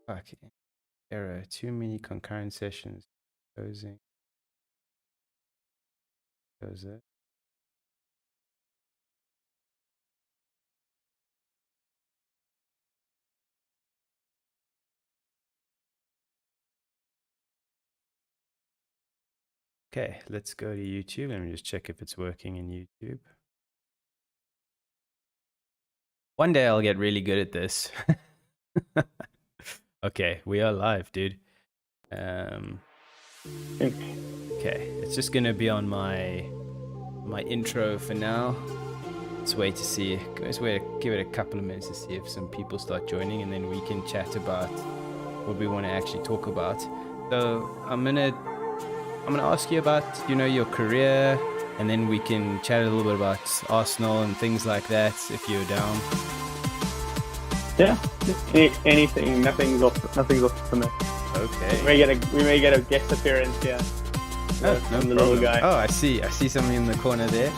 Fuck. Error. Too many concurrent sessions. Closing. Close it. Okay, let's go to YouTube. Let me just check if it's working in YouTube. One day I'll get really good at this. Okay, we are live, dude. Okay, it's just gonna be on my intro for now. Let's wait to see. Let's wait, give it a couple of minutes to see if some people start joining, and then we can chat about what we want to actually talk about. So I'm gonna ask you about your career, and then we can chat a little bit about Arsenal and things like that if you're down. Yeah, anything. Nothing's off limits. Okay. We may get a guest appearance here. No from the little guy. Oh, I see something in the corner there.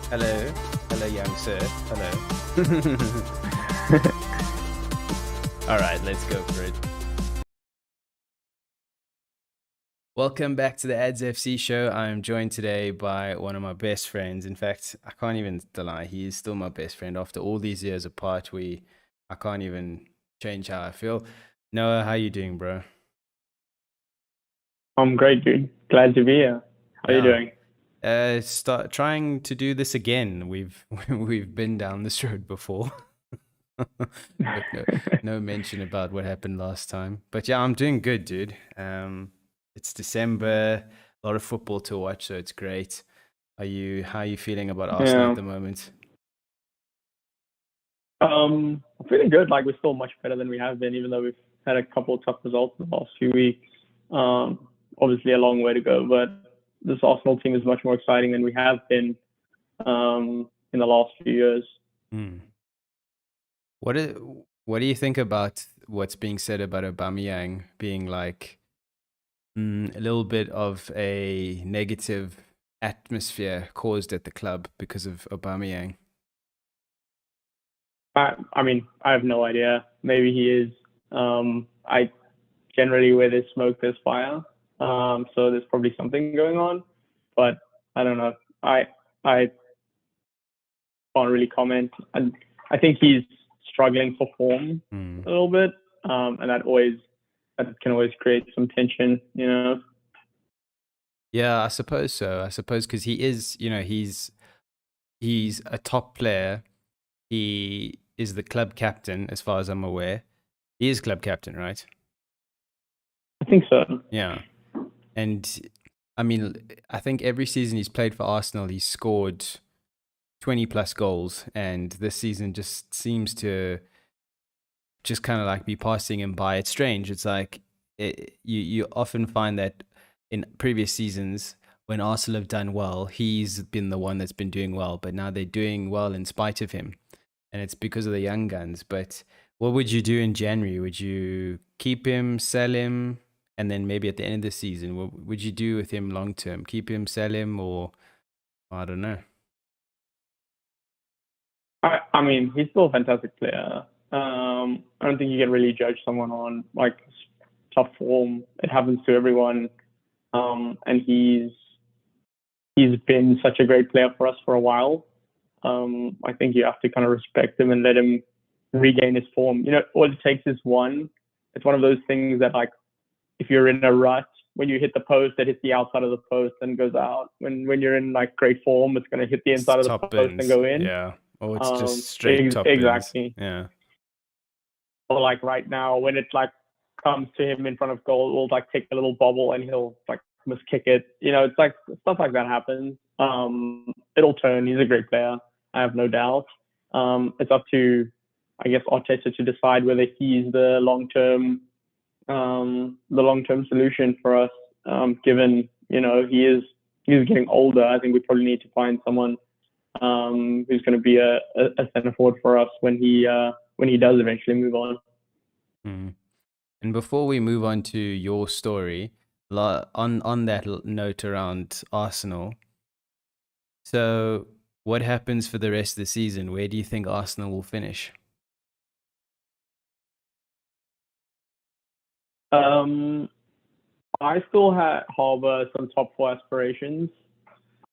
Hello, young sir. Hello. All right, let's go for it. Welcome back to the Ads FC show. I'm joined today by one of my best friends. In fact, I can't even deny he is still my best friend after all these years apart. I can't even change how I feel. Noah, how you doing, bro? I'm great, dude. Glad to be here. How are you doing? Start trying to do this again. We've been down this road before. But no mention about what happened last time. But yeah, I'm doing good, dude. It's December, a lot of football to watch, so it's great. How are you feeling about Arsenal at the moment? I'm feeling good. Like, we're still much better than we have been, even though we've had a couple of tough results in the last few weeks. Obviously a long way to go, but this Arsenal team is much more exciting than we have been in the last few years. What do you think about what's being said about Aubameyang being like a little bit of a negative atmosphere caused at the club because of Aubameyang? I mean, I have no idea. Maybe he is. I generally, where there's smoke, there's fire. So there's probably something going on, but I don't know. I can't really comment. And I think he's struggling for form a little bit, and that can always create some tension, you know. Yeah, I suppose so. I suppose because he is, he's a top player. He is the club captain, as far as I'm aware. He is club captain, right? I think so. Yeah. And I mean, I think every season he's played for Arsenal, he's scored 20 plus goals. And this season just seems to just kind of like be passing him by. It's strange. It's like you often find that in previous seasons, when Arsenal have done well, he's been the one that's been doing well. But now they're doing well in spite of him. And it's because of the young guns. But what would you do in January? Would you keep him, sell him, and then maybe at the end of the season, what would you do with him long term? Keep him, sell him, or I don't know. I mean, he's still a fantastic player. I don't think you can really judge someone on like tough form. It happens to everyone, and he's been such a great player for us for a while. I think you have to kind of respect him and let him regain his form. You know, all it takes is one. It's one of those things that, like, if you're in a rut, when you hit the post, that hits the outside of the post and goes out. When you're in like great form, it's going to hit the inside of the post and go in. Yeah. Oh, it's just straight top exactly. Yeah. Or like right now, when it like comes to him in front of goal, we'll like take a little bobble and he'll like miss kick it. You know, it's like stuff like that happens. It'll turn. He's a great player. I have no doubt. It's up to, I guess, Arteta to decide whether he's the long-term solution for us. Given he's getting older, I think we probably need to find someone who's going to be a center forward for us when he does eventually move on. And before we move on to your story, on that note around Arsenal, so what happens for the rest of the season? Where do you think Arsenal will finish? Um, I still harbor some top four aspirations,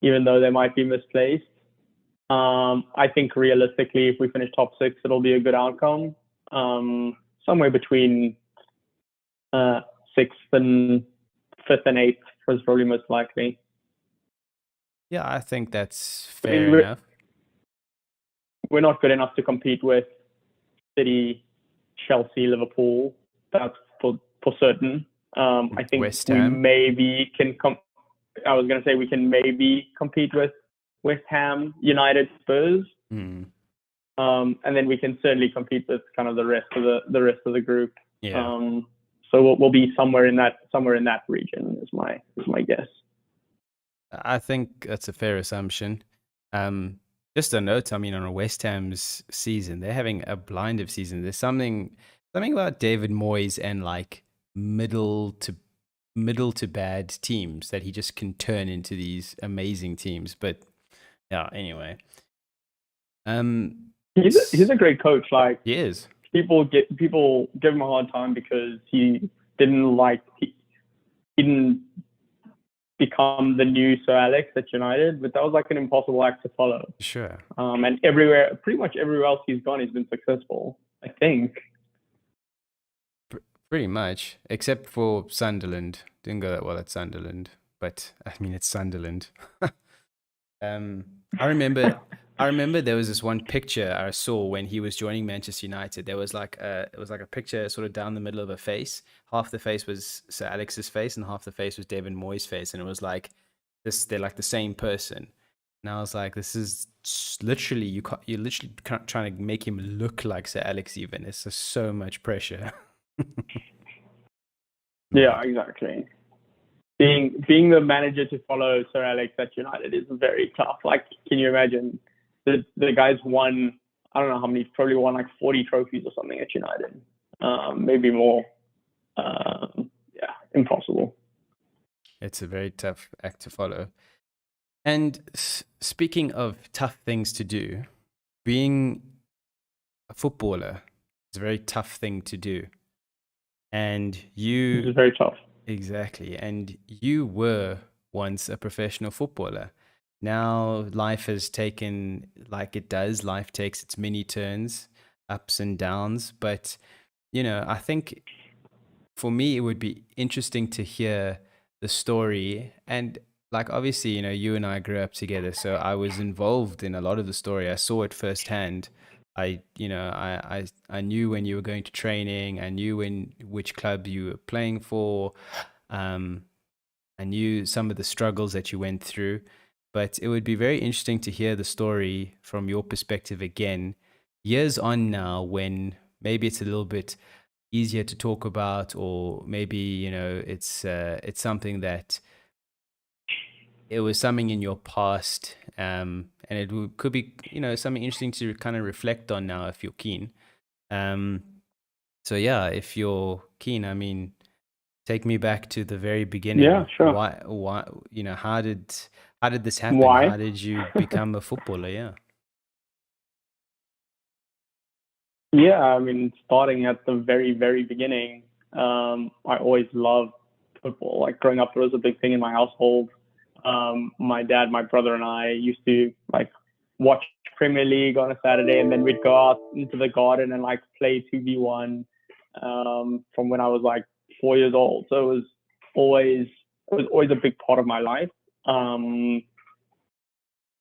even though they might be misplaced. I think realistically, if we finish top six, it'll be a good outcome. Somewhere between uh, sixth and fifth and eighth was probably most likely. Yeah, I think that's I mean, fair enough. we're not good enough to compete with City, Chelsea, Liverpool. That's for certain. I think West we Ham. maybe can come. I was going to say we can maybe compete with West Ham, United, Spurs, Mm, and then we can certainly compete with kind of the rest of the group. yeah. So we'll be somewhere in that region is my guess. I think that's a fair assumption. Um, just a note, I mean, on a West Ham's season, they're having a blind of season. There's something about David Moyes and like middle to middle to bad teams that he just can turn into these amazing teams. But yeah, anyway. Um, He's a great coach. Like he is. people give him a hard time because he didn't become the new Sir Alex at United, but that was like an impossible act to follow. Sure. And pretty much everywhere else he's gone, he's been successful. I think. Pretty much, except for Sunderland. Didn't go that well at Sunderland, but I mean, it's Sunderland. Um, I remember, I remember there was this one picture I saw when he was joining Manchester United. There was it was like a picture sort of down the middle of a face. Half the face was Sir Alex's face, and half the face was David Moyes' face, and it was like this. They're like the same person. And I was like, this is literally you're literally trying to make him look like Sir Alex. Even it's just so much pressure. Yeah, Mad. exactly. Being the manager to follow Sir Alex at United is very tough. Like, can you imagine the guy's won? I don't know how many. Probably won like 40 trophies or something at United. Maybe more. Yeah, impossible. It's a very tough act to follow. And speaking of tough things to do, being a footballer is a very tough thing to do. And This you, is very tough. exactly, and you were once a professional footballer. Now life has taken, like it does, life takes its many turns, ups and downs. But, I think for me, it would be interesting to hear the story. And like, obviously, you and I grew up together. So I was involved in a lot of the story. I saw it firsthand. I knew when you were going to training. I knew which club you were playing for. Um, I knew some of the struggles that you went through. But it would be very interesting to hear the story from your perspective again, years on now, when maybe it's a little bit easier to talk about, or maybe it's something that it was something in your past, and could be something interesting to kind of reflect on now if you're keen. um so yeah, if you're keen, I mean, take me back to the very Yeah, beginning. sure. Why how did this happen? Why? How did you become a footballer? Yeah. Yeah, I mean, starting at the very, very beginning, I always loved football. Like growing up, it was a big thing in my household. My dad, my brother, and I used to like watch Premier League on a Saturday, and then we'd go out into the garden and like play 2v1 from when I was like 4 years old. So it was always a big part of my life. Um,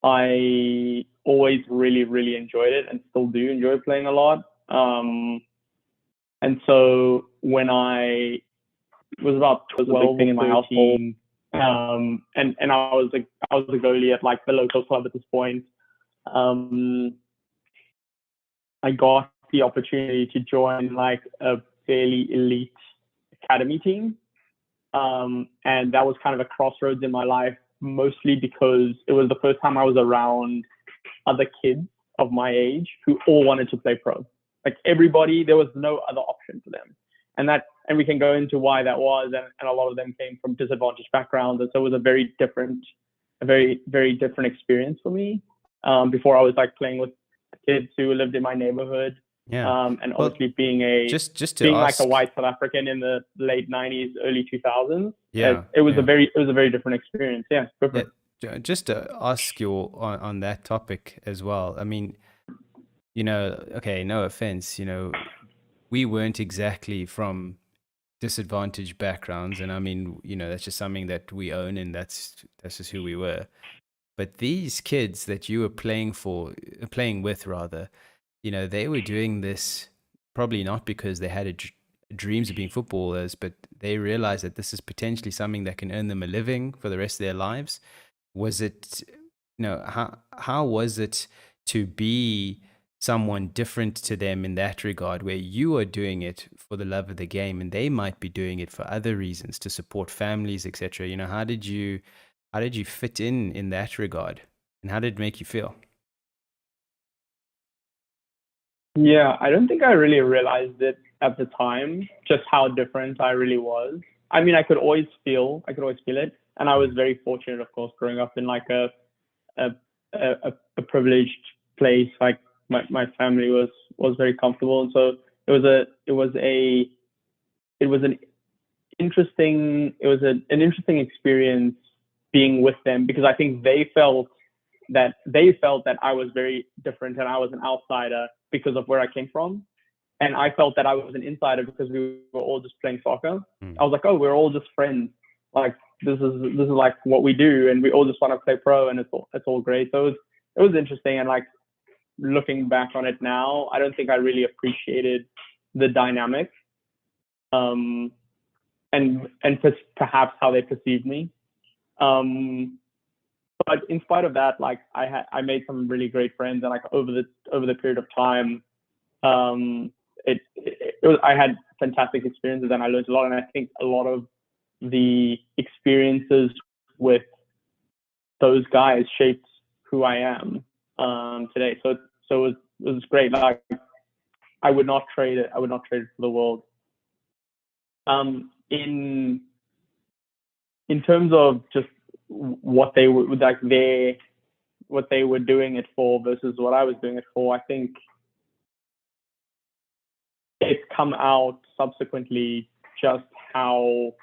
I always really, really enjoyed it and still do enjoy playing a lot. And so when I was about It was a big 12 thing or in my household. 13, and I was a goalie at like the local club at this point. Um, I got the opportunity to join like a fairly elite academy team. And that was kind of a crossroads in my life, mostly because it was the first time I was around other kids of my age who all wanted to play pro. Like everybody, there was no other option for them. And we can go into why that was. And a lot of them came from disadvantaged backgrounds. And so it was a very, very different experience for me. Before I was like playing with kids who lived in my neighborhood. Yeah. And Well, obviously just to being like a ask, white South African in the late '90s, early 2000s, yeah, yeah. it was a very different experience. Yeah, go for Yeah, it. just to ask you on that topic as well. I mean, okay, no offense, we weren't exactly from disadvantaged backgrounds, and I mean, that's just something that we own, and that's just who we were. But these kids that you were playing with rather, they were doing this probably not because they had dreams of being footballers, but they realized that this is potentially something that can earn them a living for the rest of their lives. Was it, how was it to be someone different to them in that regard, where you are doing it for the love of the game and they might be doing it for other reasons to support families, etc.? How did you fit in that regard, and how did it make you feel? Yeah, I don't think I really realized it at the time, just how different I really was. I mean, I could always feel it, and I was Mm. very fortunate, of course, growing up in like a a privileged place. Like my family was very comfortable, and so it was an an interesting experience being with them because I think they felt that I was very different and I was an outsider because of where I came from, and I felt that I was an insider because we were all just playing soccer. Mm. I was like, oh, we're all just friends. Like this is like what we do, and we all just want to play pro, and it's all great. So it was interesting, and like looking back on it now, I don't think I really appreciated the dynamic, um, and perhaps how they perceived me. Um, but in spite of that, like I made some really great friends, and like over the period of time, um, I had fantastic experiences, and I learned a lot. And I think a lot of the experiences with those guys shaped who I am today. So it was great. Like I would not trade it. I would not trade it for the world. In terms of just what they were like what they were doing it for versus what I was doing it for, I think it's come out subsequently just how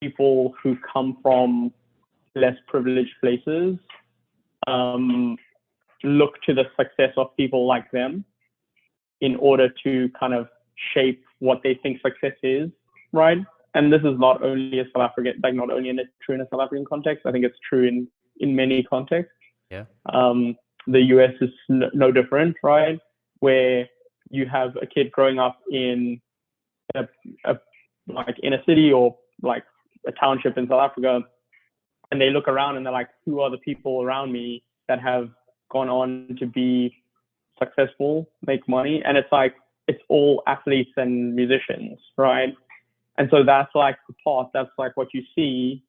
people who come from less privileged places um, look to the success of people like them in order to kind of shape what they think success is, right? And this is not only a South African, like not only true in a South African context. I think it's true in many contexts. Yeah. Um, the US is no different, right? Where you have a kid growing up in a, a like in a city or like a township in South Africa, and they look around and they're like, who are the people around me that have gone on to be successful, make money? And it's like it's all athletes and musicians, right? And so that's like the path. That's like what you see.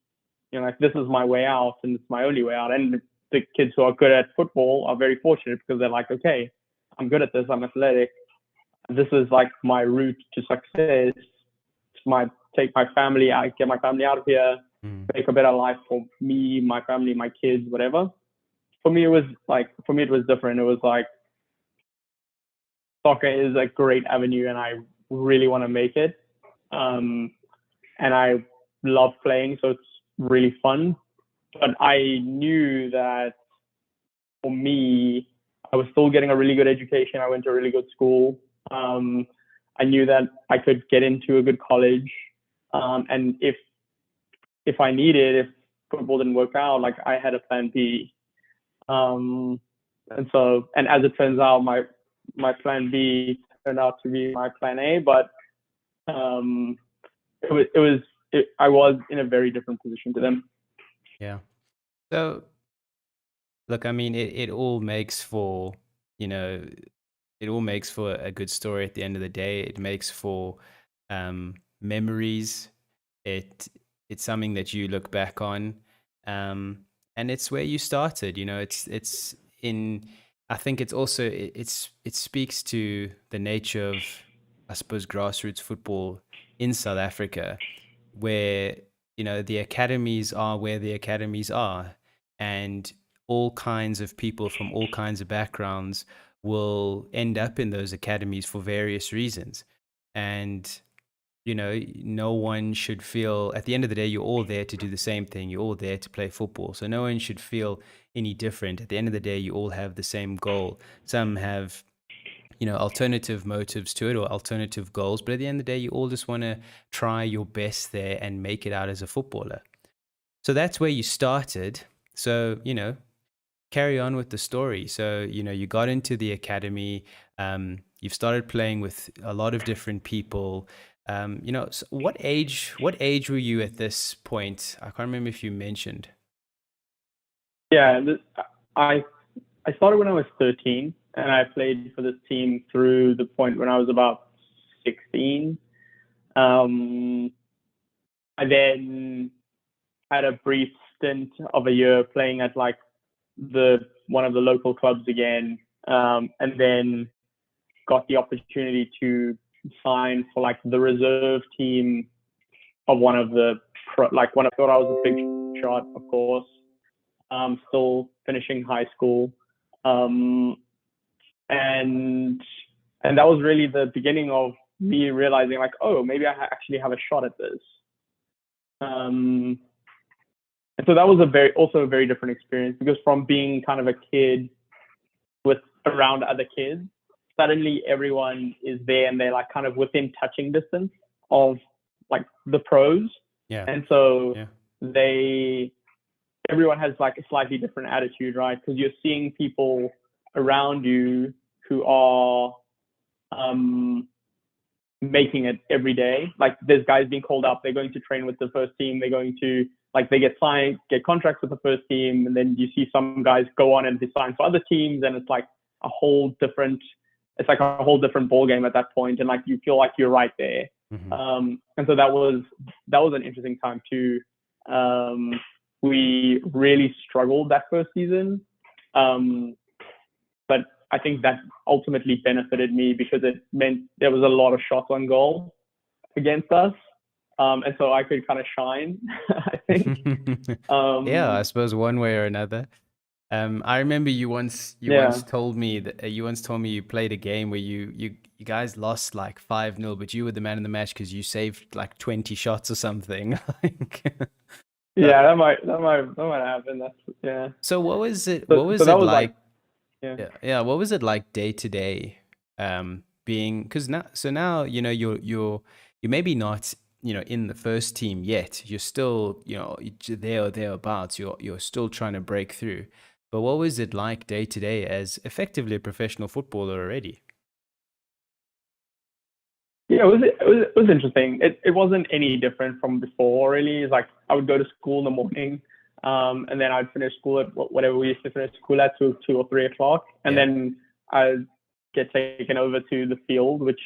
Like this is my way out, and it's my only way out. And the kids who are good at football are very fortunate because they're like, okay, I'm good at this. I'm athletic. This is like my route to success. It's my take my family out, get my family out of here, Mm. make a better life for me, my family, my kids, whatever. For me it was different. It was like soccer is a great avenue, and I really want to make it. Um, and I love playing, so it's really fun. But I knew that for me, I was still getting a really good education. I went to a really good school. I knew that I could get into a good college, and if I needed, if football didn't work out, like I had a plan B. Um, and as it turns out, my plan B turned out to be my plan A. But um, I was in a very different position to them. Yeah. So, look, I mean, it all makes for, you know, it all makes for a good story at the end of the day. It makes for memories. It it's something that you look back on, and it's where you started. It's in. I think it's also it speaks to the nature of, I suppose, grassroots football in South Africa, where the academies are where the academies are, and all kinds of people from all kinds of backgrounds will end up in those academies for various reasons. And, no one should feel, at the end of the day, you're all there to do the same thing. You're all there to play football. So no one should feel any different. At the end of the day, you all have the same goal. Some have, alternative motives to it or alternative goals. But at the end of the day, you all just want to try your best there and make it out as a footballer. So that's where you started. So, carry on with the story. So, you got into the academy. You've started playing with a lot of different people. So what age were you at this point? I can't remember if you mentioned. Yeah, I I started when I was 13, and I played for this team through the point when I was about 16. Um, I then had a brief stint of a year playing at like the one of the local clubs again, and then got the opportunity to sign for like the reserve team of one of the like when I thought I was a big shot, of course. Still finishing high school, um, and and that was really the beginning of me realizing like, oh, maybe I actually have a shot at this. Um, and so that was also a very different experience, because from being kind of a kid with around other kids, suddenly everyone is there and they're like kind of within touching distance of like the pros. Yeah. And so Yeah. they everyone has like a slightly different attitude, right? Because you're seeing people around you who are making it every day. Like there's guys being called up, they're going to train with the first team, they're going to like they get signed, get contracts with the first team, and then you see some guys go on and be signed for other teams, and it's like a whole different ball game at that point, and like you feel like you're right there. Mm-hmm. And so that was an interesting time too. We really struggled that first season, but I think that ultimately benefited me because it meant there was a lot of shots on goal against us, and so I could kind of shine. I think. Yeah, I Um, suppose one way or another. I remember you once yeah, told me that you played a game where you guys lost like 5-0, but you were the man in the match because you saved like 20 shots or something. Like, uh, yeah, that might happen. That's yeah. so what was it? So What so was that it was like like? yeah. Yeah, yeah. What was it like day to day? Being because now you're maybe not in the first team yet. You're still there or thereabouts. You're still trying to break through. But what was it like day to day as effectively a professional footballer already? Yeah, it was interesting. It wasn't any different from before, really. It's like I would go to school in the morning, and then I'd finish school at whatever we used to finish school at, 2 or 3 o'clock, and Yeah. then I'd get taken over to the field, which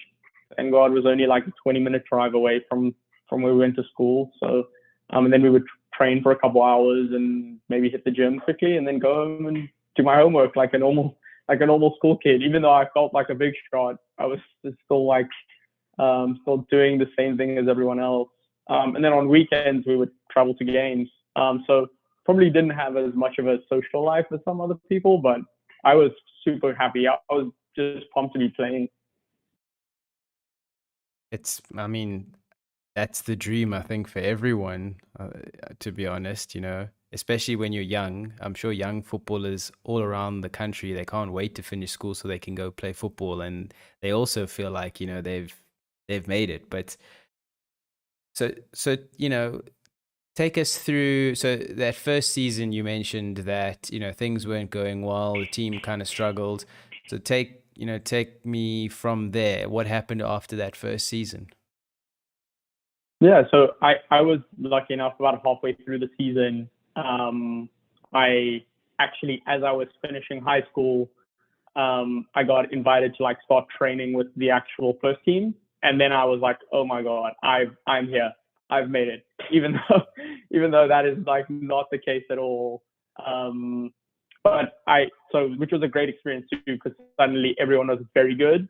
thank God was only like a 20-minute drive away from where we went to school. So, and then we would train for a couple hours and maybe hit the gym quickly, and then go home and do my homework like a normal school kid. Even though I felt like a big shot, I was still like still doing the same thing as everyone else. And then on weekends, we would travel to games. So probably didn't have as much of a social life as some other people, but I was super happy. I was just pumped to be playing. I mean, that's the dream, I think, for everyone, to be honest, especially when you're young. I'm sure young footballers all around the country, they can't wait to finish school so they can go play football. And they also feel like, they've made it. But so, take us through. So that first season, you mentioned that, things weren't going well. The team kind of struggled. So take me from there. What happened after that first season? Yeah, so I was lucky enough about halfway through the season. I actually, as I was finishing high school, I got invited to like start training with the actual first team, and then I was like, oh my god, I'm here, I've made it, even though even though that is like not the case at all. Um, but which was a great experience too, because suddenly everyone was very good.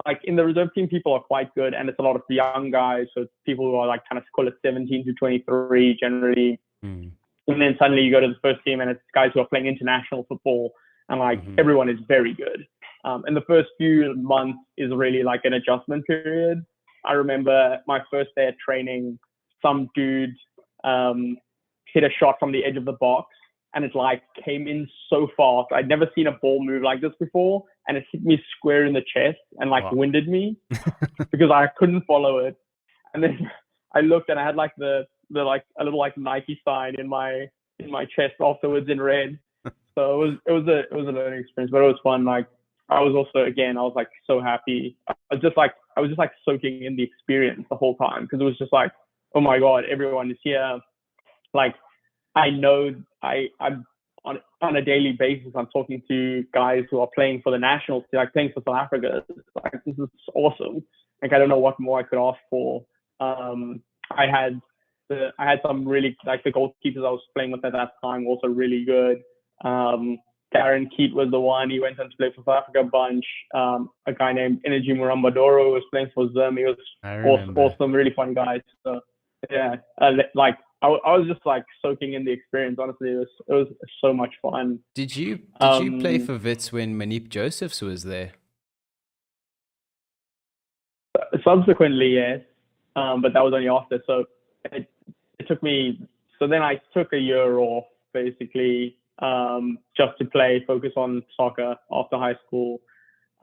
Like in the reserve team, people are quite good, and it's a lot of young guys, so it's people who are like kind of call it 17 to 23 generally. Mm. And then suddenly you go to the first team and it's guys who are playing international football, and like Hmm. everyone is very good. And the first few months is really like an adjustment period. I remember my first day at training, some dude hit a shot from the edge of the box, and it like came in so fast. I'd never seen a ball move like this before, and it hit me square in the chest and like winded me because I couldn't follow it. And then I looked and I had like the like a little like Nike sign in my chest afterwards in red. So it was a learning experience, but it was fun. Like I was like so happy. I was just like soaking in the experience the whole time because it was just like, oh my god, everyone is here. Like I know I'm on a daily basis. I'm talking to guys who are playing for the national team, like playing for South Africa. Like this is awesome. Like I don't know what more I could ask for. I had some really like the goalkeepers I was playing with at that time were also really good. Darren Keat was the one. He went on to play for South Africa a bunch. A guy named Energy Murambadoro was playing for Zim. He was awesome, really fun guy. So yeah, like I was just like soaking in the experience. Honestly, it was so much fun. Did you play for Wits when Manip Josephs was there? Subsequently, yes, but that was only after. So it took me. So then I took a year off, basically, just to focus on soccer after high school.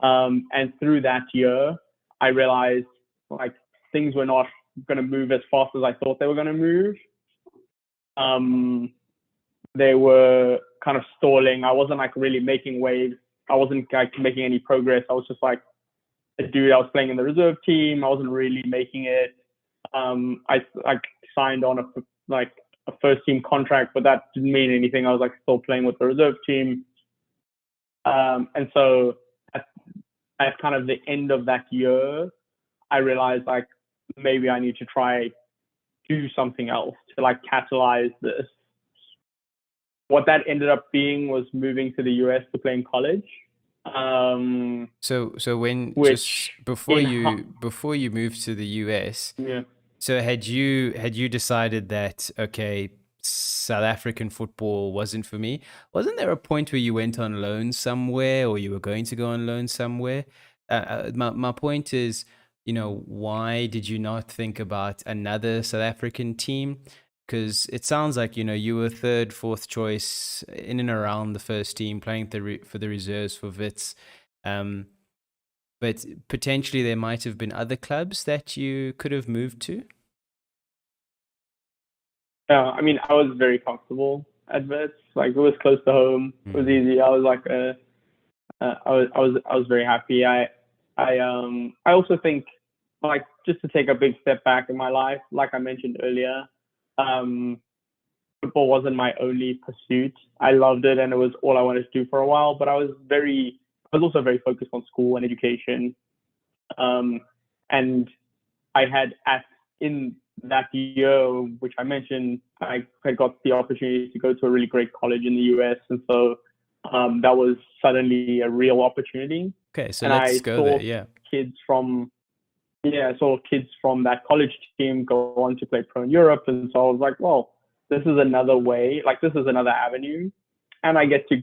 And through that year, I realized like things were not going to move as fast as I thought they were going to move. They were kind of stalling. I wasn't like really making waves. I wasn't like making any progress. I was just like a dude. I was playing in the reserve team. I wasn't really making it. I like signed on a first team contract, but that didn't mean anything. I was like still playing with the reserve team. And so at kind of the end of that year, I realized like maybe I need to try do something else to like catalyze this. What that ended up being was moving to the US to play in college. So when just before you moved to the US, yeah. So had you decided that okay, South African football wasn't for me? Wasn't there a point where you went on loan somewhere, or you were going to go on loan somewhere? My point is, why did you not think about another South African team? Because it sounds like you were third, fourth choice in and around the first team, playing for the reserves for Wits. But potentially there might have been other clubs that you could have moved to. I mean, I was very comfortable at Wits. Like it was close to home. It was easy. I was like, I was very happy. I also think like just to take a big step back in my life, like I mentioned earlier, football wasn't my only pursuit. I loved it and it was all I wanted to do for a while. But I was also very focused on school and education. And I had in that year, which I mentioned, I had got the opportunity to go to a really great college in the US. And so that was suddenly a real opportunity. Okay, so let's go there, yeah. I saw kids from that college team go on to play pro in Europe. And so I was like, well, this is another way, like this is another avenue. And I get to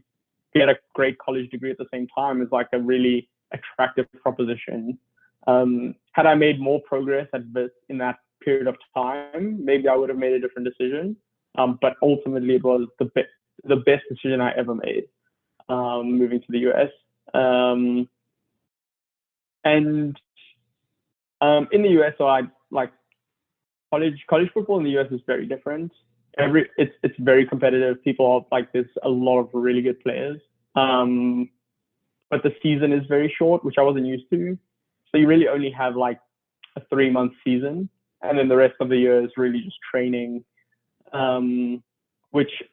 get a great college degree at the same time is like a really attractive proposition. Had I made more progress in that period of time, maybe I would have made a different decision. But ultimately, it was the best decision I ever made, moving to the US. And in the US, so I like college football in the US is very different. It's very competitive. People are like there's a lot of really good players. But the season is very short, which I wasn't used to. So you really only have like a 3-month season, and then the rest of the year is really just training, which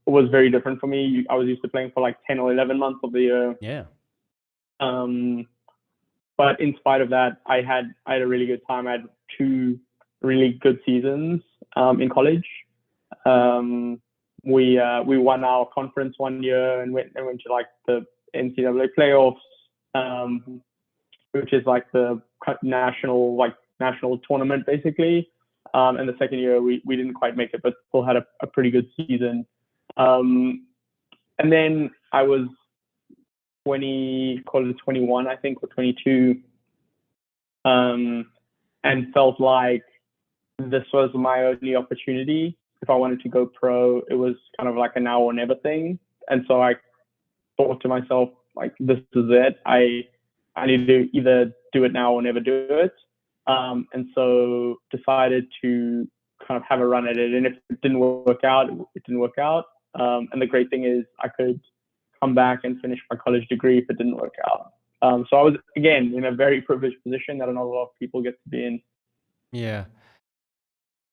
was very different for me. I was used to playing for like 10 or 11 months of the year. Yeah. But in spite of that, I had a really good time. I had 2 really good seasons in college. We won our conference one year and went to like the NCAA playoffs, which is like the national tournament basically. And the second year we didn't quite make it, but still had a pretty good season. And then I was call it 21, I think, or 22, um, and felt like this was my only opportunity. If I wanted to go pro, it was kind of like a now or never thing. And so I thought to myself, like, this is it. I need to either do it now or never do it. And so decided to kind of have a run at it. And if it didn't work out, it didn't work out. And the great thing is I could come back and finish my college degree if it didn't work out. So I was, again, in a very privileged position that not a lot of people get to be in. Yeah.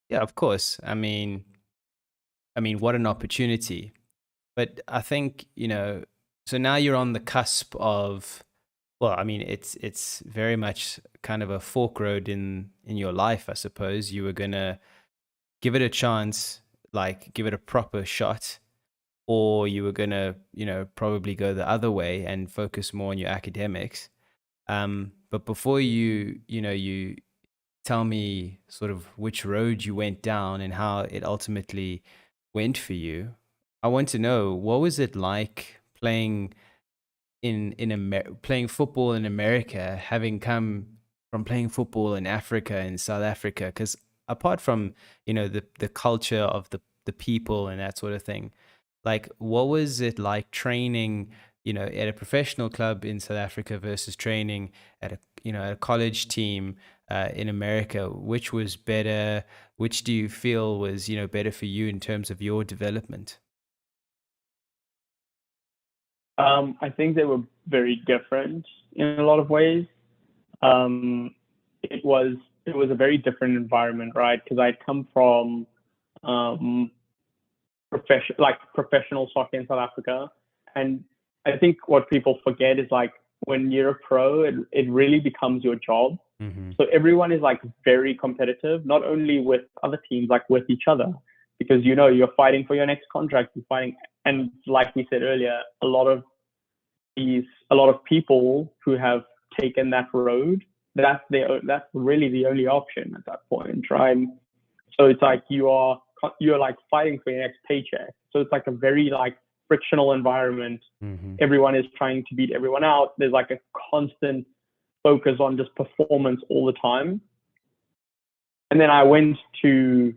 Yeah, of course. I mean, what an opportunity. But I think, so now you're on the cusp of, well, I mean, it's very much kind of a fork road in your life, I suppose. You were gonna give it a chance, like give it a proper shot, or you were gonna, probably go the other way and focus more on your academics. But before you tell me sort of which road you went down and how it ultimately went for you, I want to know, what was it like playing football in America, having come from playing football in Africa and South Africa? Because apart from the culture of the people and that sort of thing, like what was it like training at a professional club in South Africa versus training at a college team in America? Which was better? Which do you feel was better for you in terms of your development? I think they were very different in a lot of ways. Um, it was it was a very different environment, right? Because I'd come from um, professional soccer in South Africa, and I think what people forget is like when you're a pro, it really becomes your job. Mm-hmm. So everyone is like very competitive, not only with other teams, like with each other, because you're fighting for your next contract, you're fighting, and like we said earlier, a lot of people who have taken that road, that's really the only option at that point, right? So it's like you're like fighting for your next paycheck. So it's like a very like frictional environment. Mm-hmm. Everyone is trying to beat everyone out. There's like a constant focus on just performance all the time. And then I went to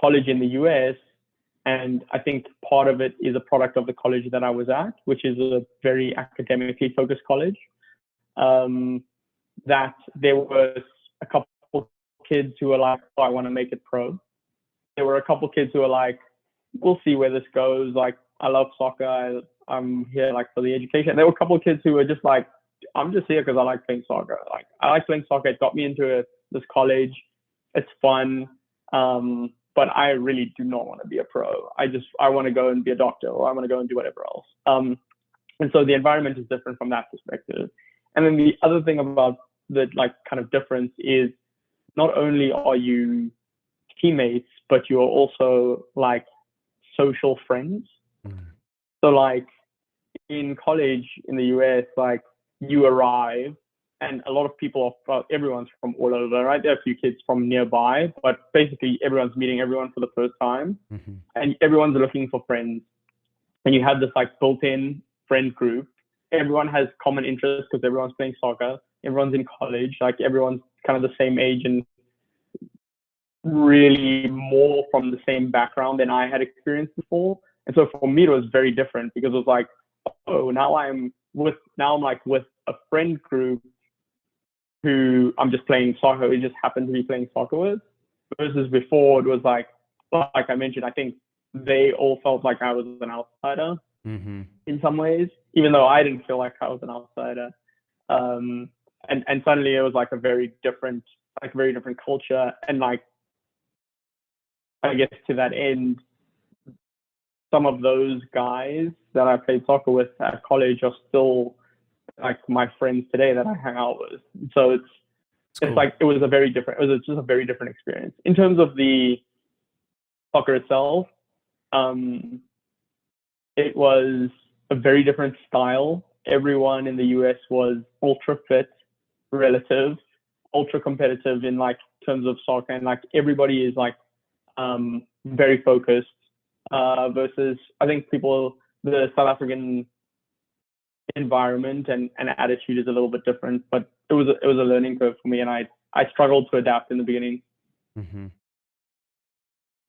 college in the US, and I think part of it is a product of the college that I was at, which is a very academically focused college. Um, that there was a couple kids who were like, oh, I want to make it pro. There were a couple kids who were like, we'll see where this goes. Like, I love soccer. I'm here like for the education. There were a couple of kids who were just like, I'm just here because I like playing soccer. Like, I like playing soccer. It got me into this college. It's fun. But I really do not want to be a pro. I want to go and be a doctor, or I want to go and do whatever else. And so the environment is different from that perspective. And then the other thing about the like kind of difference is not only are you teammates, but you're also like social friends. Mm-hmm. So like in college in the US, like you arrive and a lot of people everyone's from all over, right? There are a few kids from nearby, but basically everyone's meeting everyone for the first time, Mm-hmm. and everyone's looking for friends. And you have this like built-in friend group. Everyone has common interests because everyone's playing soccer. Everyone's in college, like everyone's kind of the same age and really more from the same background than I had experienced before. And so for me, it was very different because it was like, oh, now I'm like with a friend group who I'm just playing soccer. We just happen to be playing soccer with. Versus before, it was like I mentioned, I think they all felt like I was an outsider Mm-hmm. in some ways, even though I didn't feel like I was an outsider. And suddenly it was like a very different culture. And like, I guess to that end, some of those guys that I played soccer with at college are still like my friends today that I hang out with. So it's Cool. like it was just a very different experience. In terms of the soccer itself, um, it was a very different style. Everyone in the US was ultra fit, relative, ultra competitive in like terms of soccer, and like everybody is like very focused. Versus I think the South African environment and attitude is a little bit different. But it was a learning curve for me, and I struggled to adapt in the beginning. Hmm.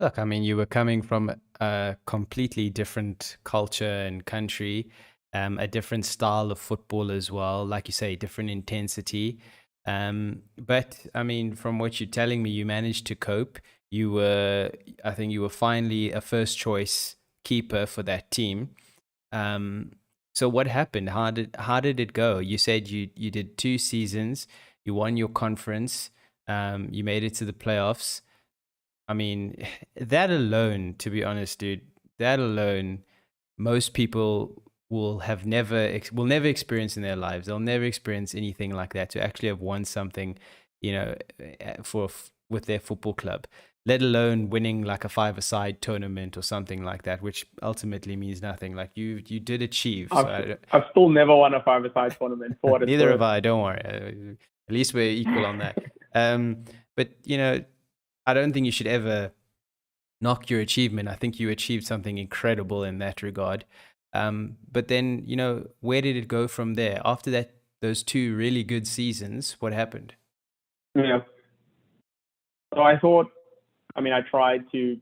Look, I mean, you were coming from a completely different culture and country, a different style of football as well. Like you say, different intensity. But I mean, from what you're telling me, you managed to cope. You were, I think you were finally a first choice keeper for that team. Um, so what happened? How did it go? You said you did 2 seasons, you won your conference, you made it to the playoffs. I mean, that alone, to be honest, dude, that alone, most people will never experience in their lives. They'll never experience anything like that, to actually have won something, with their football club, let alone winning like a five-a-side tournament or something like that, which ultimately means nothing. Like you did achieve. So I've still never won a five-a-side tournament for what it's neither have worth. I. Don't worry. At least we're equal on that. But I don't think you should ever knock your achievement. I think you achieved something incredible in that regard. But then, where did it go from there? After that, those 2 really good seasons, what happened? Yeah. So I tried to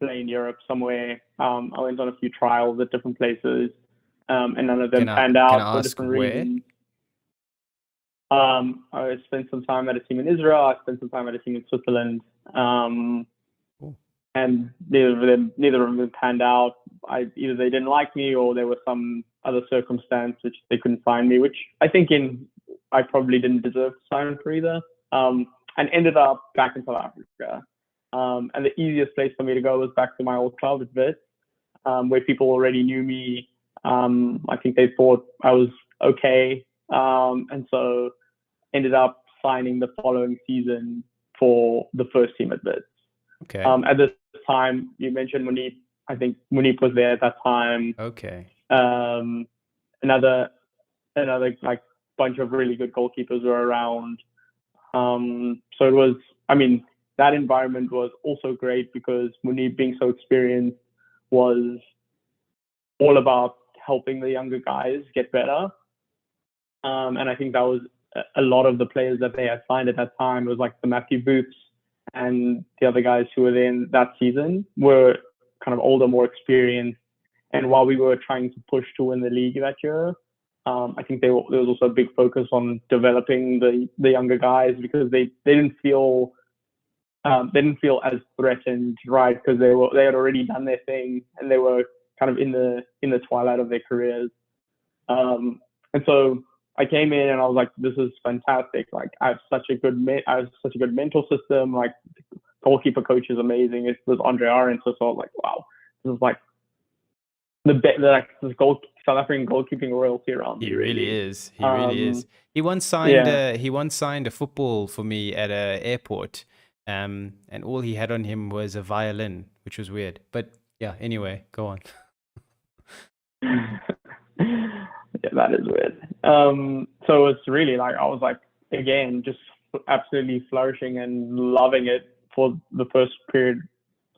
play in Europe somewhere. I went on a few trials at different places, and none of them Can I panned can out I for ask different where? reasons. I spent some time at a team in Israel. I spent some time at a team in Switzerland, Cool. and neither of them panned out. Either they didn't like me, or there was some other circumstance which they couldn't sign me. Which I probably didn't deserve to sign for either. And ended up back in South Africa. And the easiest place for me to go was back to my old club at Wits, where people already knew me. I think they thought I was okay, and so ended up signing the following season for the first team at Wits. Okay. At this time, you mentioned Munib. I think Munib was there at that time. Okay. Um, another like bunch of really good goalkeepers were around. So it was, that environment was also great because Munib, being so experienced, was all about helping the younger guys get better. And I think that was a lot of the players that they had signed at that time. It was like the Matthew Boots and the other guys who were in that season were kind of older, more experienced. And while we were trying to push to win the league that year, I think there was also a big focus on developing the younger guys because they didn't feel as threatened, right? Because they had already done their thing and they were kind of in the twilight of their careers. And so I came in and I was like, this is fantastic. Like I have such a good mental system. Like the goalkeeper coach is amazing. It was Andre Arendt, so I was like, wow, this is like this South African goalkeeping royalty around He me, really really. is. He really is. Yeah. He once signed a football for me at a airport. And all he had on him was a violin, which was weird. But yeah, anyway, go on. Yeah, that is weird. So it's really like I was like again just absolutely flourishing and loving it for the first period,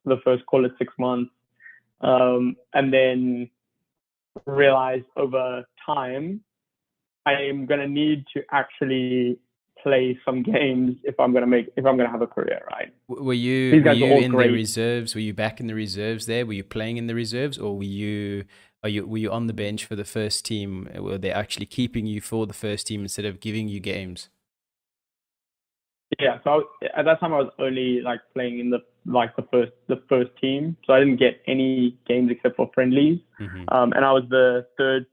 the first call it 6 months, and then realized over time I am gonna need to actually play some games if I'm gonna have a career, right? Were you These were guys are you all in the great. reserves? Were you back in the reserves there? Were you playing in the reserves, or were you on the bench for the first team? Were they actually keeping you for the first team instead of giving you games? Yeah, so at that time I was only like playing in the first team, so I didn't get any games except for friendlies. Hmm. And I was the third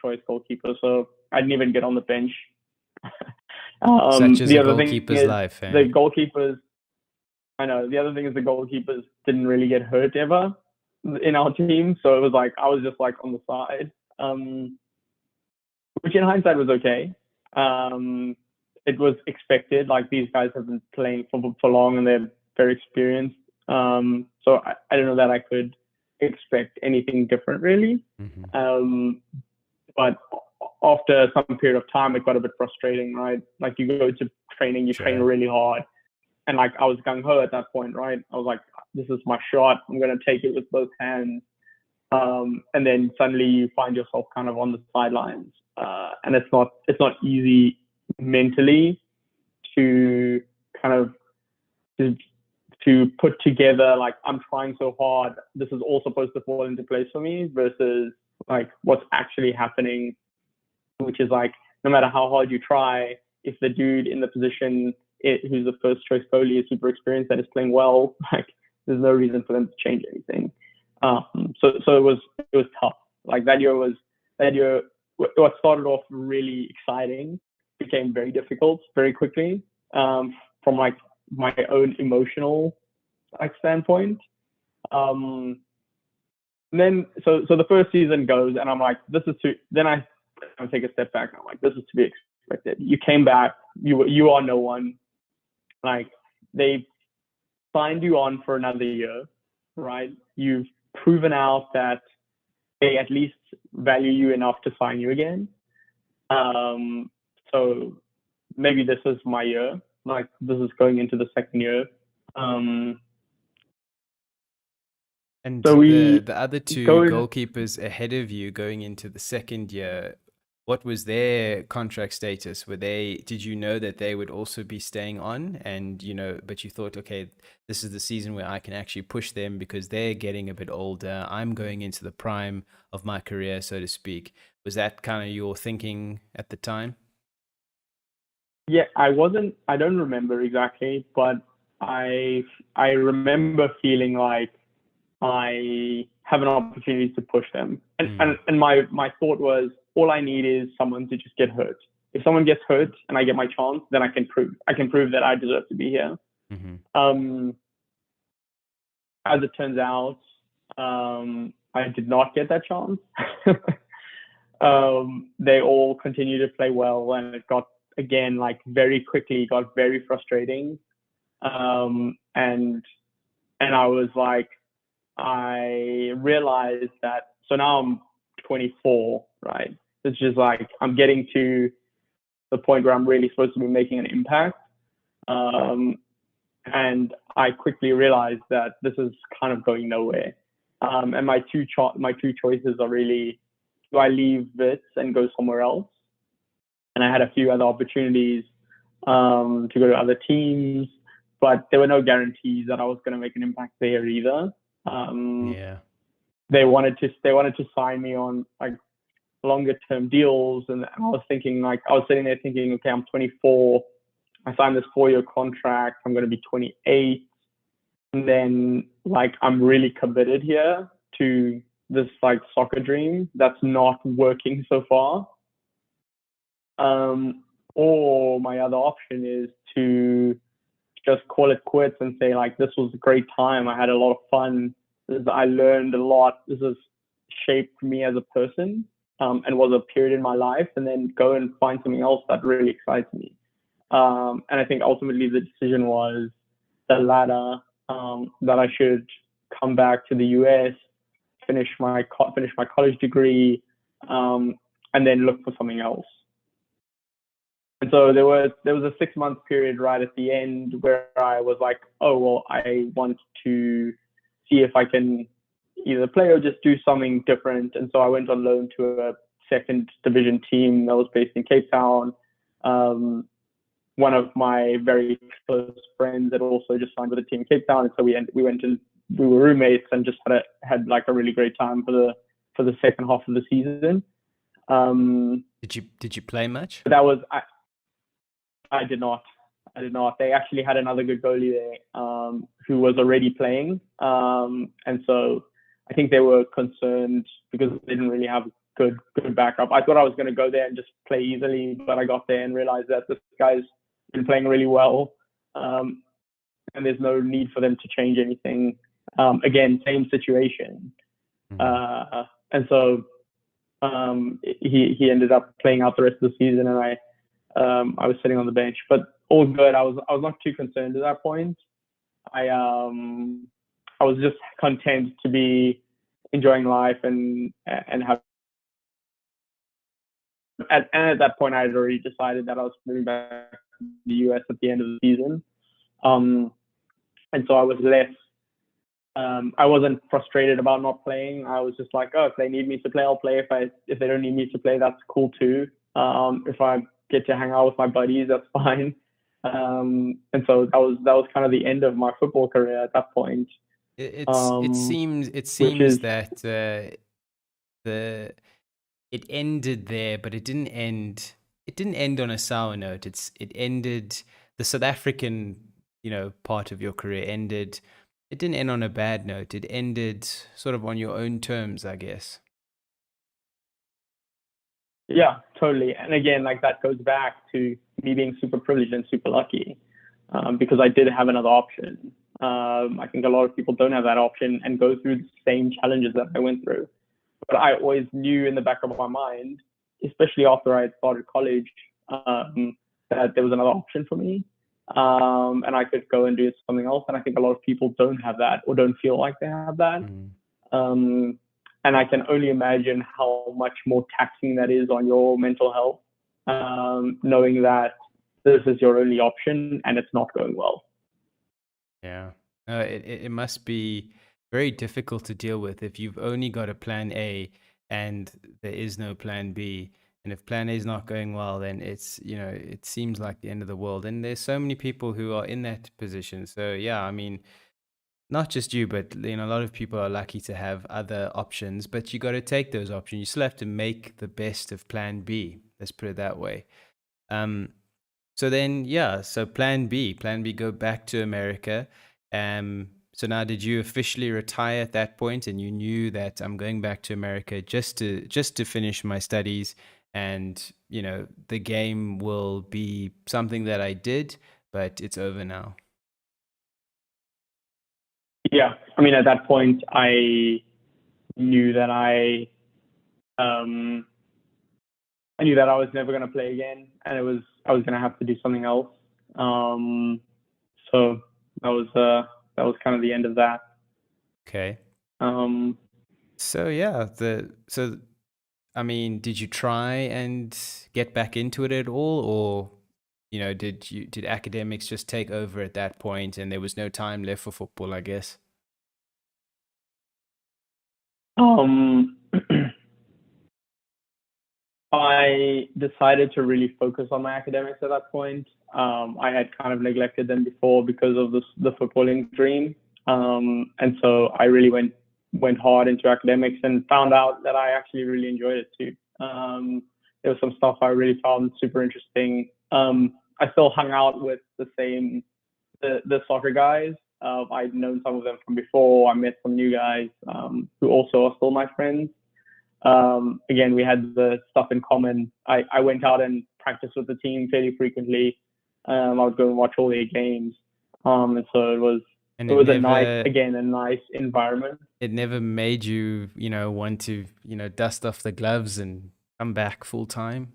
choice goalkeeper, so I didn't even get on the bench. Such as The a other thing goalkeeper's is life, the eh? goalkeepers. I know the other thing is the goalkeepers didn't really get hurt ever in our team, so it was like I was just like on the side, which in hindsight was okay. Um, it was expected. Like these guys have been playing for long and they're very experienced. So I don't know that I could expect anything different really. Hmm. Um, but after some period of time, it got a bit frustrating, right? Like you go to training, you train Sure. really hard, and like I was gung ho at that point, right? I was like, this is my shot. I'm gonna take it with both hands. and then suddenly you find yourself kind of on the sidelines, and it's not easy mentally to kind of to, to put together like I'm trying so hard. This is all supposed to fall into place for me versus like what's actually happening, which is like no matter how hard you try, if the dude in the position who's the first choice goalie is super experienced and is playing well, like there's no reason for them to change anything. So it was tough. Like that year. What started off really exciting became very difficult very quickly, from like my own emotional like standpoint. Um, and then so the first season goes, and I'm like, this is too. Then I take a step back. And I'm like, this is to be expected. You came back. You are no one. Like they signed you on for another year, right? You've proven out that they at least value you enough to sign you again. So maybe this is my year. Like this is going into the second year. Um, And so we the other two go in. goalkeepers ahead of you going into the second year, what was their contract status? Did you know that they would also be staying on? And, but you thought, okay, this is the season where I can actually push them because they're getting a bit older. I'm going into the prime of my career, so to speak. Was that kind of your thinking at the time? Yeah, I wasn't. I don't remember exactly, but I remember feeling like I have an opportunity to push them. And Mm, and, and my thought was all I need is someone to just get hurt. If someone gets hurt and I get my chance, then I can prove that I deserve to be here. hmm Um, as it turns out, I did not get that chance. They all continued to play well, and it got again like very quickly got very frustrating. And I was like, I realized that so now I'm 24, right? It's just like I'm getting to the point where I'm really supposed to be making an impact. Um, and I quickly realized that this is kind of going nowhere. And my two choices are really: do I leave Wits and go somewhere else? And I had a few other opportunities to go to other teams, but there were no guarantees that I was going to make an impact there either. Um, Yeah. they wanted to sign me on like longer term deals, and I was sitting there thinking, okay, I'm 24, I signed this 4-year contract, I'm going to be 28, and then like I'm really committed here to this like soccer dream that's not working so far. Um, or my other option is to just call it quits and say like this was a great time. I had a lot of fun. I learned a lot. This has shaped me as a person, and was a period in my life. And then go and find something else that really excites me. And I think ultimately the decision was the latter. That I should come back to the US, finish my college degree, um, and then look for something else. And so there was a 6 month period right at the end where I was like, oh well, I want to see if I can either play or just do something different. And so I went on loan to a second division team that was based in Cape Town. Um, One of my very close friends had also just signed with a team in Cape Town, and so we went and we were roommates and just had like a really great time for the second half of the season. Um, Did you play much? but that was I did not. I did not. They actually had another good goalie there, who was already playing, and so I think they were concerned because they didn't really have good backup. I thought I was going to go there and just play easily, but I got there and realized that this guy's been playing really well, um, and there's no need for them to change anything. Again, same situation, Hmm and so he ended up playing out the rest of the season, and I was sitting on the bench, but all good. I was not too concerned at that point. I was just content to be enjoying life and have. And at that point, I had already decided that I was moving back to the US at the end of the season. Um, and so I was less I wasn't frustrated about not playing. I was just like, oh, if they need me to play, I'll play. If they don't need me to play, that's cool too. If I get to hang out with my buddies, that's fine. And so that was kind of the end of my football career at that point. It Um, seems which is that the it ended there, but it didn't end. It didn't end on a sour note. It ended the South African, part of your career ended. It didn't end on a bad note. It ended sort of on your own terms, I guess. Yeah, totally. And again, like that goes back to me being super privileged and super lucky, because I did have another option. I think a lot of people don't have that option and go through the same challenges that I went through. But I always knew in the back of my mind, especially after I had started college, that there was another option for me, and I could go and do something else. And I think a lot of people don't have that or don't feel like they have that. Mm. Um, and I can only imagine how much more taxing that is on your mental health, knowing that this is your only option and it's not going well. Yeah. It must be very difficult to deal with if you've only got a plan A and there is no plan B. And if plan A is not going well, then it seems like the end of the world. And there's so many people who are in that position. So yeah, I mean, not just you, but a lot of people are lucky to have other options, but you got to take those options. You still have to make the best of plan B. Let's put it that way. Um, so then, yeah, so plan B, go back to America. So now did you officially retire at that point and you knew that I'm going back to America just to finish my studies and, the game will be something that I did, but it's over now. Yeah, I mean, at that point, I knew that um, I knew that I was never going to play again, and I was going to have to do something else. Um, so that was kind of the end of that. Okay. Um, So yeah, so I mean, did you try and get back into it at all, or did academics just take over at that point, and there was no time left for football, I guess? um, I decided to really focus on my academics at that point. I had kind of neglected them before because of the footballing dream, and so I really went hard into academics and found out that I actually really enjoyed it too. There was some stuff I really found super interesting. I still hung out with the soccer guys. I'd known some of them from before. I met some new guys, who also are still my friends. Again, we had the stuff in common. I went out and practiced with the team fairly frequently. I would go and watch all their games. And so And it was a nice environment. it never made you, want to, dust off the gloves and come back full time.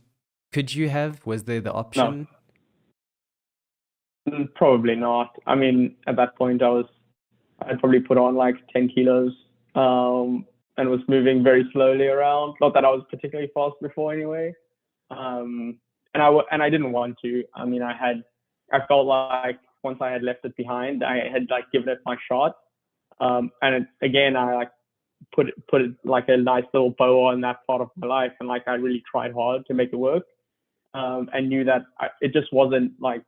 Could you have? Was there the No, option? probably not. I mean, at that point, I'd probably put on like 10 kilos, and was moving very slowly around. Not that I was particularly fast before anyway. And I didn't want to. I mean, I felt like once I had left it behind, I had like given it my shot. Again, I like put it like a nice little bow on that part of my life, and like I really tried hard to make it work. And knew that it just wasn't like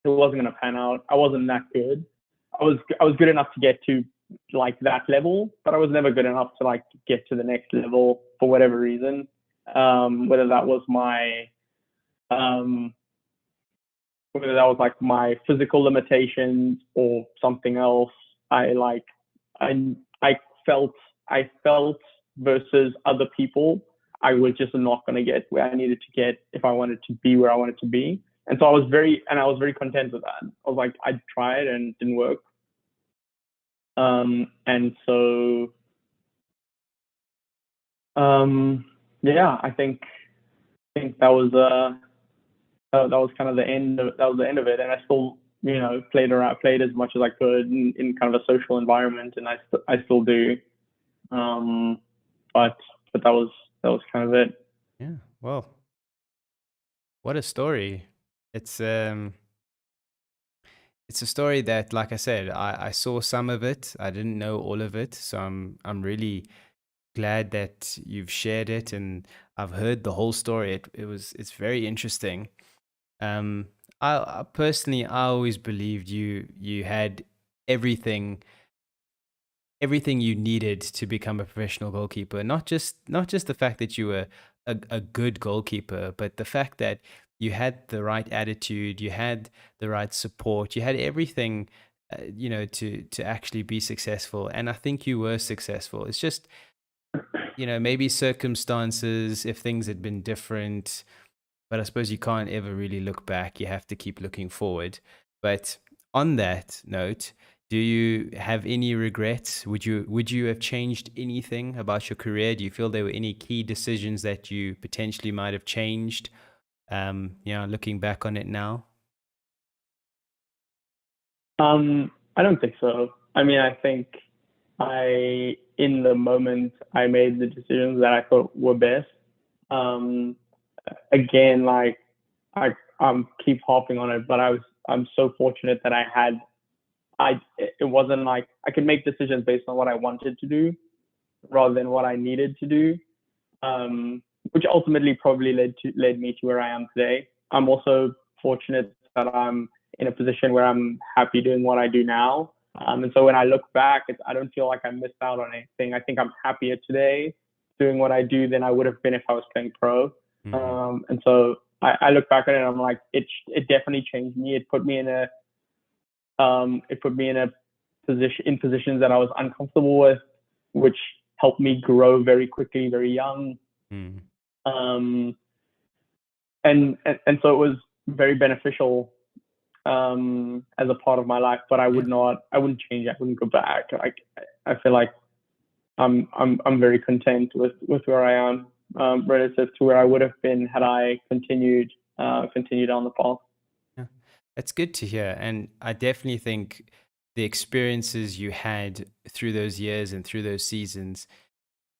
it wasn't going to pan out. I wasn't that good. I was good enough to get to like that level, but I was never good enough to like get to the next level for whatever reason. Whether that was um, whether that was like my physical limitations or something else. I like I felt I felt versus other people, I was just not going to get where I needed to get if I wanted to be where I wanted to be. And so I was very content with that. I was like, I tried and it didn't work. And so, um, yeah, I think that was kind of that was the end of it. And I still, played as much as I could in kind of a social environment, and I still do. Um, but that was kind of it. Yeah. Well, what a story. It's it's a story that, like I said, I saw some of it. I didn't know all of it, so I'm really glad that you've shared it, and I've heard the whole story. It's very interesting. Um, I personally, I always believed you had everything everything you needed to become a professional goalkeeper. Not just the fact that you were a good goalkeeper, but the fact that you had the right attitude, you had the right support, you had everything, to actually be successful. And I think you were successful. It's just, maybe circumstances, if things had been different, but I suppose you can't ever really look back. You have to keep looking forward. But on that note, do you have any regrets? Would you have changed anything about your career? Do you feel there were any key decisions that you potentially might have changed? Looking back on it now. I don't think so. I mean, I think in the moment, I made the decisions that I thought were best. Um, Again, like I keep harping on it, but I'm so fortunate that it wasn't like I could make decisions based on what I wanted to do rather than what I needed to do, um, which ultimately probably led me to where I am today. I'm also fortunate that I'm in a position where I'm happy doing what I do now. And so when I look back, I don't feel like I missed out on anything. I think I'm happier today doing what I do than I would have been if I was playing pro. Mm, And so I look back at it and I'm like, it definitely changed me. It put me in a positions that I was uncomfortable with, which helped me grow very quickly, very young. mm, Um, and so it was very beneficial as a part of my life. But yeah. I wouldn't change it. I wouldn't go back. Like I feel like I'm very content with where I am relative to where I would have been had I continued on the path. Yeah, that's good to hear. And I definitely think the experiences you had through those years and through those seasons,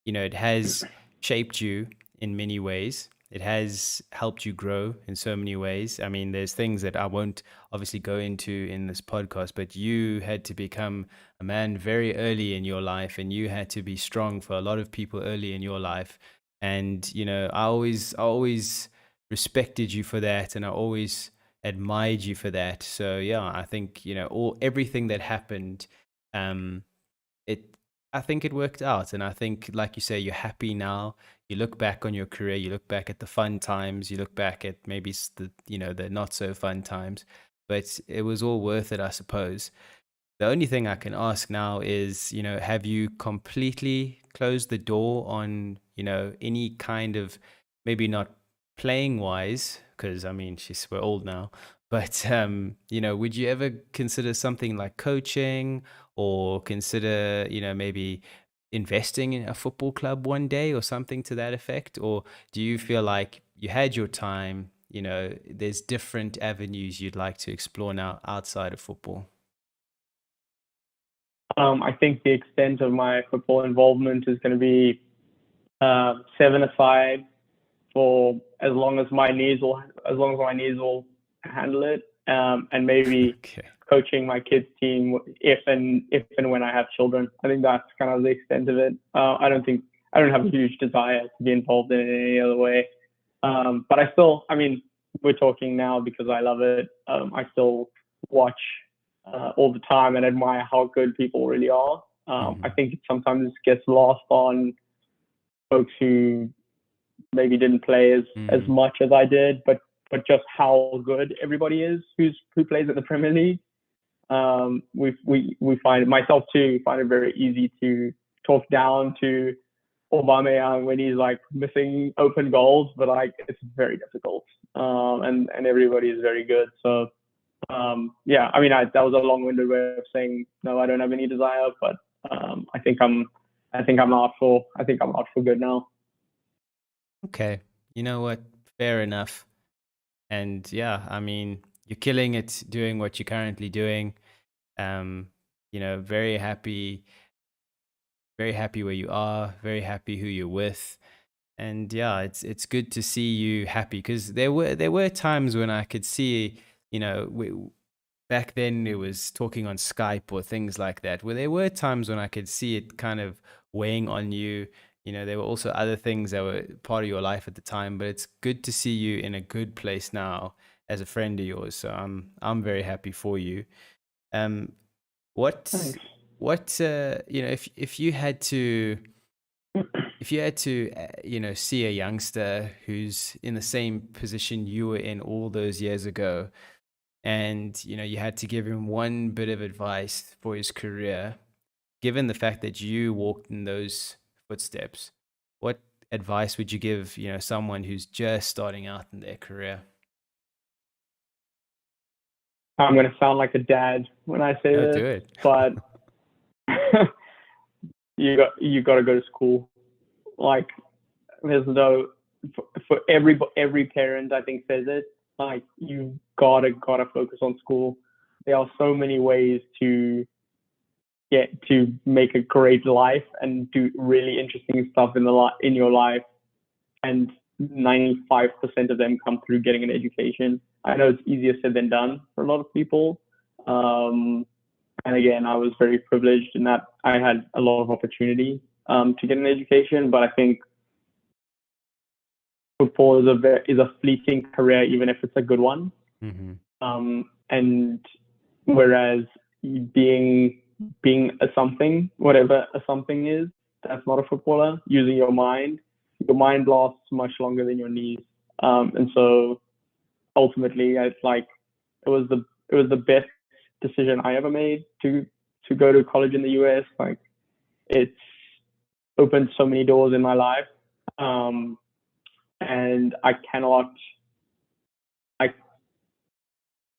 it has shaped you in many ways. It has helped you grow in so many ways. I mean, there's things that I won't obviously go into in this podcast, but you had to become a man very early in your life, and you had to be strong for a lot of people early in your life. And, I always respected you for that, and I always admired you for that. So yeah, I think, everything that happened, um, it I think it worked out, and I think, like you say, you're happy now. You look back on your career, you look back at the fun times, you look back at maybe the not so fun times, but it was all worth it, I suppose. The only thing I can ask now is, have you completely closed the door on, any kind of, maybe not playing wise, because I mean, we're old now, but would you ever consider something like coaching, or consider, maybe investing in a football club one day or something to that effect? Or do you feel like you had your time, there's different avenues you'd like to explore now outside of football? I think the extent of my football involvement is going to be seven aside for as long as my knees will handle it, and maybe Okay. coaching my kids team if and when I have children. I think that's kind of the extent of it. I don't have a huge desire to be involved in it in any other way. But I mean, we're talking now because I love it. I still watch all the time and admire how good people really are. I Mhm. think it sometimes gets lost on folks who maybe didn't play as Mm. much as I did, but just how good everybody is who plays in the Premier League. We find, myself too, find it very easy to talk down to Aubameyang when he's like missing open goals, but like it's very difficult. And everybody is very good. So yeah, I mean, that was a long-winded way of saying no. I don't have any desire, but I think I'm out for good now. Okay. You know what? Fair enough. And yeah, I mean, you're killing it doing what you're currently doing. Um, very happy where you are, very happy who you're with. And yeah, it's good to see you happy, because there were times when I could see, you know, back then it was talking on Skype or things like that, where there were times when I could see it kind of weighing on you. There were also other things that were part of your life at the time, but it's good to see you in a good place now as a friend of yours. So I'm very happy for you. Um, what Thanks. if you had to see a youngster who's in the same position you were in all those years ago, and you had to give him one bit of advice for his career, given the fact that you walked in those footsteps, what advice would you give someone who's just starting out in their career? I'm gonna sound like a dad when I say Oh, this, do it. but you got to go to school. Like, there's no for every parent, I think, says it. Like, you gotta focus on school. There are so many ways to get to make a great life and do really interesting stuff in your life, and 95% of them come through getting an education. I know it's easier said than done for a lot of people. Um, and again, I was very privileged in that I had a lot of opportunity to get an education. But I think football is a fleeting career, even if it's a good one. Mm-hmm. And whereas being a something, whatever a something is, that's not a footballer. Using your mind lasts much longer than your knees. And so ultimately, it was the best decision I ever made to go to college in the US. Like, it's opened so many doors in my life, and I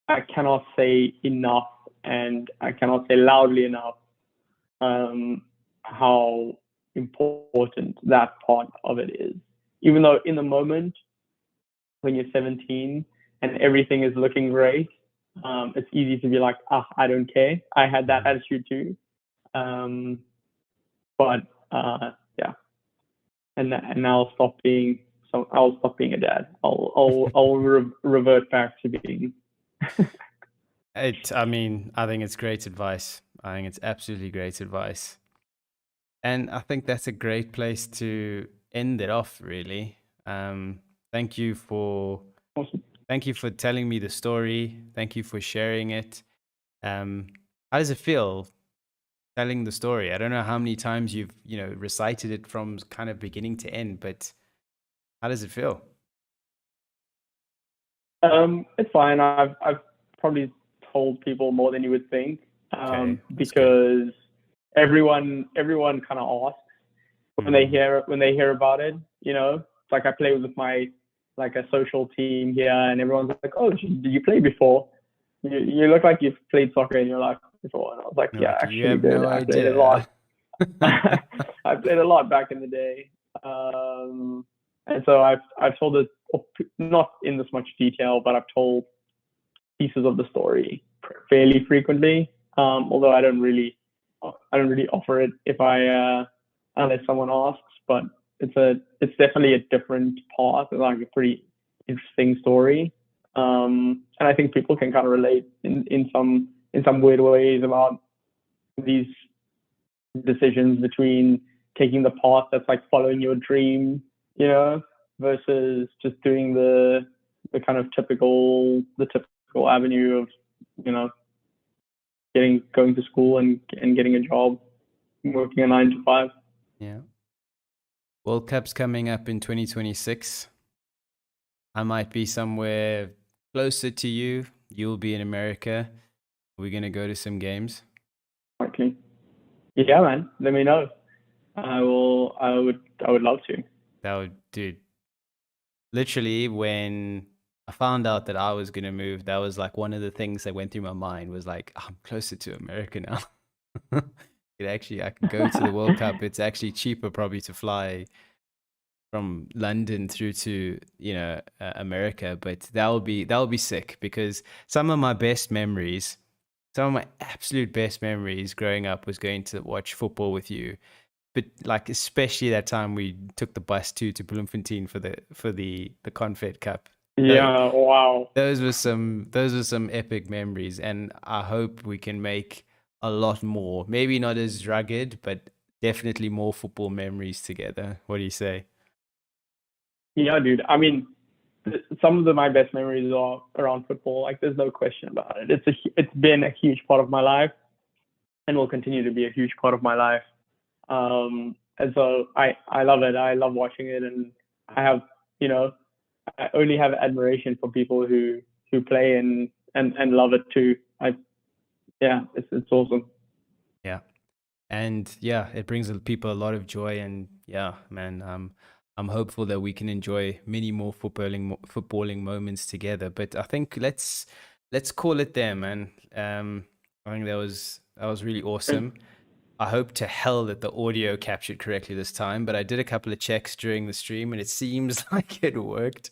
I cannot say enough, and I cannot say loudly enough how important that part of it is. Even though in the moment when you're 17 and everything is looking great, it's easy to be like, I don't care. I had that attitude too. Um, but yeah, and now I'll stop being a dad. I'll revert back to being. I think it's great advice. I think it's absolutely great advice. And I think that's a great place to end it off, really. Um, thank you for Awesome. thank you for telling me the story. Thank you for sharing it. Um, how does it feel telling the story? I don't know how many times you've recited it from kind of beginning to end, but how does it feel? It's fine. I've probably told people more than you would think, Okay, that's good. because everyone kind of asks Mm, when they hear about it. It's like I play with my like a social team here, and everyone's like, "Oh, did you play before? You look like you've played soccer in your life before." And I was like, you're "Yeah, I like you actually have did. no I played a lot. idea. I played a lot back in the day." And so I've told it, not in this much detail, but I've told pieces of the story fairly frequently. Although I don't really offer it if unless someone asks. But it's definitely a different path. It's like a pretty interesting story. And I think people can kind of relate in some weird ways about these decisions between taking the path that's like following your dream, versus just doing the kind of the typical avenue of, you know, going to school and getting a job, working a 9 to 5. Yeah. World Cup's coming up in 2026. I might be somewhere closer to you. You'll be in America. We're gonna go to some games. Likely. Yeah, man. Let me know. I would love to. That would, dude. Literally, when I found out that I was gonna move, that was like one of the things that went through my mind was like, I'm closer to America now. I can go to the World Cup. It's actually cheaper probably to fly from London through to America, but that will be sick because some of my absolute best memories growing up was going to watch football with you. But like especially that time we took the bus to Bloemfontein for the Confed Cup. Tho- Yeah, wow. those were some epic memories, and I hope we can make a lot more. Maybe not as rugged, but definitely more football memories together. What do you say? Yeah, dude. I mean, some of my best memories are around football. Like, there's no question about it. It's been a huge part of my life, and will continue to be a huge part of my life. And so I love it. I love watching it, and I have, you know, I only have admiration for people who play and love it too. Yeah, it's awesome. Yeah. And yeah, it brings people a lot of joy. And yeah, man, I'm hopeful that we can enjoy many more footballing moments together. But I think let's call it there, man. I think that was really awesome. I hope to hell that the audio captured correctly this time, but I did a couple of checks during the stream and it seems like it worked.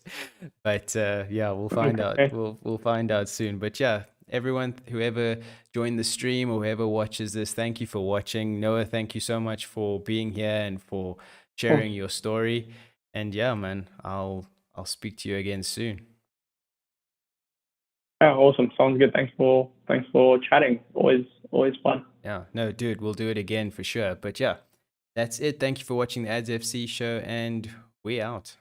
But yeah, we'll find out. Okay. We'll find out soon. But yeah, everyone, whoever joined the stream or whoever watches this, thank you for watching. Noah, thank you so much for being here and for Cool. sharing your story. And yeah, man, I'll speak to you again soon. Yeah, awesome. Sounds good. Thanks for chatting. Always fun. Yeah, no, dude, we'll do it again for sure. But yeah, that's it. Thank you for watching the Ads FC show, and we out.